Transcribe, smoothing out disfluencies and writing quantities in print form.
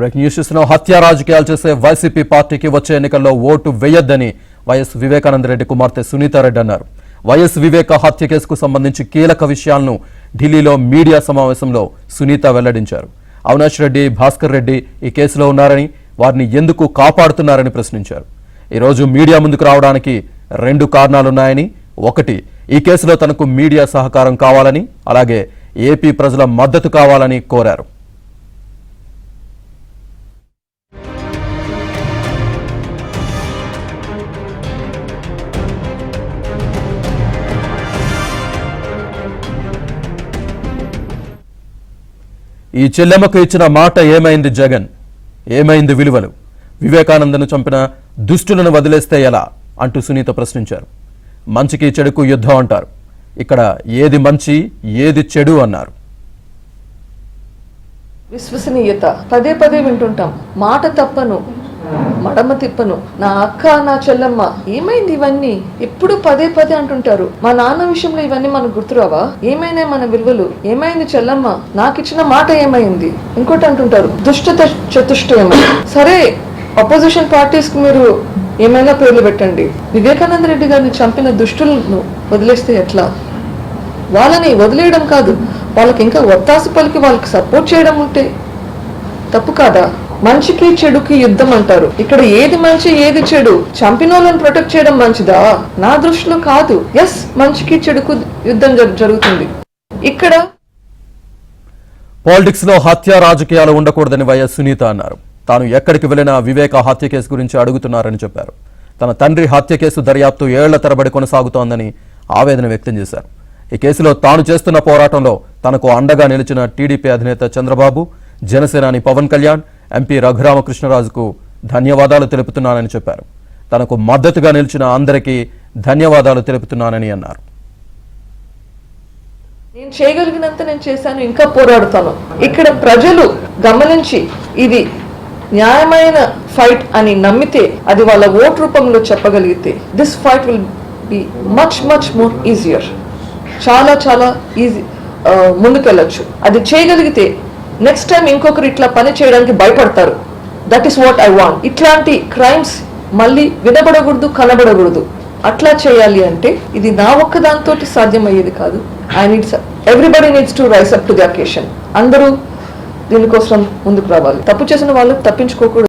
Breaking news చూస్తున్నాం. హత్య రాజకీయాలు చేసే వైసీపీ పార్టీకి వచ్చే ఎన్నికల్లో ఓటు వేయొద్దని వైఎస్ వివేకానందరెడ్డి కుమార్తె సునీతారెడ్డి అన్నారు. వైఎస్ వివేక హత్య కేసుకు సంబంధించి కీలక విషయాలను ఢిల్లీలో మీడియా సమావేశంలో సునీత వెల్లడించారు. అవినాష్ రెడ్డి, భాస్కర్ రెడ్డి ఈ కేసులో ఉన్నారని, వారిని ఎందుకు కాపాడుతున్నారని ప్రశ్నించారు. ఈరోజు మీడియా ముందుకు రావడానికి 2 కారణాలున్నాయని, ఒకటి ఈ కేసులో తనకు మీడియా సహకారం కావాలని, అలాగే ఏపీ ప్రజల మద్దతు కావాలని కోరారు. ఈ చెల్లెమ్మకు ఇచ్చిన మాట ఏమైంది జగన్? ఏమైంది విలువలు? వివేకానందను చంపిన దుష్టులను వదిలేస్తే ఎలా అంటూ సునీత ప్రశ్నించారు. మంచికి చెడుకు యుద్ధం అంటారు. ఇక్కడ ఏది మంచి, ఏది చెడు అన్నారు. విశ్వసనీయత పదే పదే వింటుంటాం. మాట తప్పను, మడమ తిప్పను, నా అక్క, నా చెల్లెమ్మ, ఏమైంది ఇవన్నీ ఎప్పుడు పదే పదే అంటుంటారు. మా నాన్న విషయంలో ఇవన్నీ మనకు గుర్తురావా? ఏమైనా మన విలువలు? ఏమైంది చెల్లెమ్మ? నాకు ఇచ్చిన మాట ఏమైంది? ఇంకోటి అంటుంటారు, దుష్టత చతుష్టయమని. సరే, అపోజిషన్ పార్టీస్ కి మీరు ఏమైనా పేర్లు పెట్టండి. వివేకానంద రెడ్డి గారిని చంపిన దుష్టులను వదిలేస్తే ఎట్లా? వాళ్ళని వదిలేయడం కాదు, వాళ్ళకి ఇంకా ఒత్తాసు పలికి వాళ్ళకి సపోర్ట్ చేయడం ఉంటే తప్పు కాదా? మంచికి చెడుకి యుద్ధం అంటారు. ఇక్కడ ఏది మంచి, ఏది చెడు? చంపిన వాళ్ళని ప్రొటెక్ట్ చేయడం మంచిదా? నా దృష్టిలో కాదు. ఎస్, మంచికి చెడుకు యుద్ధం జరుగుతుంది. ఇక్కడ పాలిటిక్స్ లో హత్య రాజకీయాలు ఉండకూడదని వైఎస్ సునీత అన్నారు. తాను ఎక్కడికి వెళ్లినా వివేక హత్య కేసు గురించి అడుగుతున్నారని చెప్పారు. తన తండ్రి హత్య కేసు దర్యాప్తు 7 ఏళ్ల తరబడి కొనసాగుతోందని ఆవేదన వ్యక్తం చేశారు. ఈ కేసులో తాను చేస్తున్న పోరాటంలో తనకు అండగా నిలిచిన టీడీపీ అధినేత చంద్రబాబు, జనసేనాని పవన్ కళ్యాణ్, ఎంపీ రఘురామకృష్ణరాజుకు ధన్యవాదాలు తెలుపుతున్నానని చెప్పారు. తనకు మద్దతుగా నిలిచిన అందరికీ ధన్యవాదాలు తెలుపుతున్నానని అన్నారు. నేను చేయగలిగినంత నేను చేశాను, ఇంకా పోరాడుతాను. ఇక్కడ ప్రజలు గమనించి ఇది న్యాయమైన ఫైట్ అని నమ్మితే, అది వాళ్ళ ఓట్ రూపంలో చెప్పగలిగితే, this fight will be much much more easier. చాలా చాలా ఈజీ ముందుకెళ్ళచ్చు. అది చేయగలిగితే నెక్స్ట్ టైం ఇంకొకరు ఇట్లా పని చేయడానికి భయపడతారు. That is what I want. ఇట్లాంటి క్రైమ్స్ మళ్ళీ వినబడకూడదు, కనబడకూడదు. అట్లా చేయాలి అంటే ఇది నా ఒక్క దాంతో సాధ్యమయ్యేది కాదు. Everybody needs to rise up to the occasion. అందరూ దీనికోసం ముందుకు రావాలి. తప్పు చేసిన వాళ్ళు తప్పించుకోకూడదు.